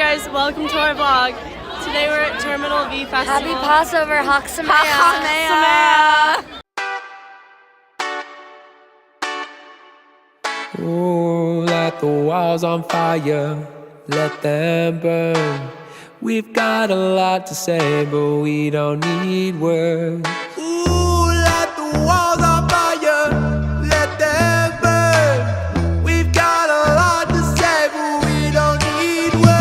guys, welcome to our vlog. Today we're at Terminal V Festival. Happy Passover, Haksamea. Ooh, let the walls on fire, let them burn. We've got a lot to say, but we don't need words. Ooh, let the walls on fire, let them burn. We've got a lot to say, but we don't need words.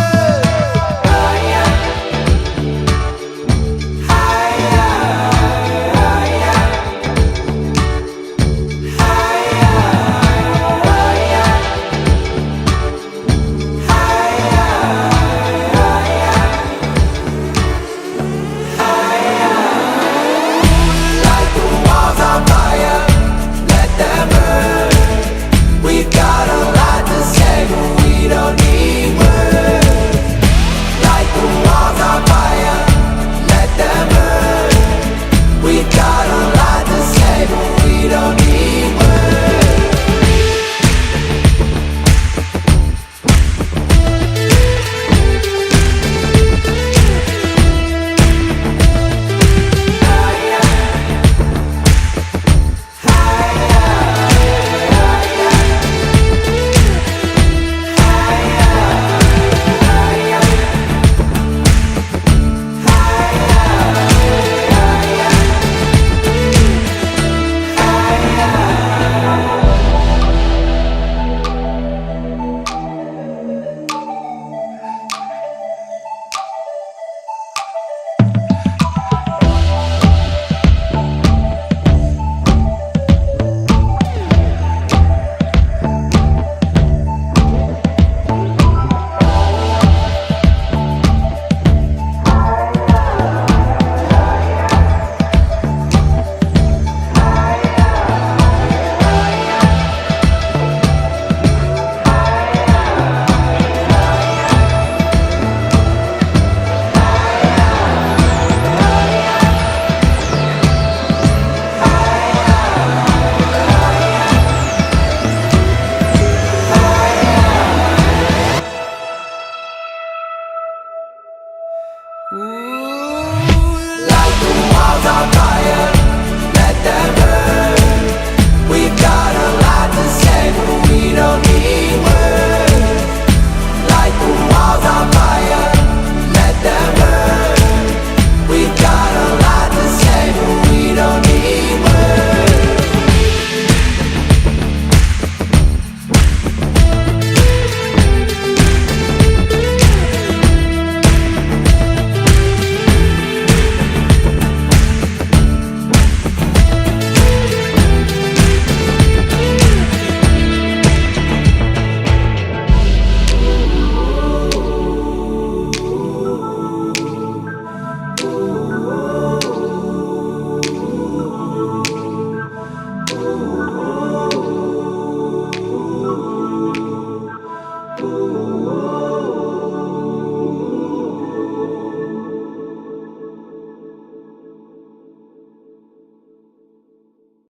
Ooh.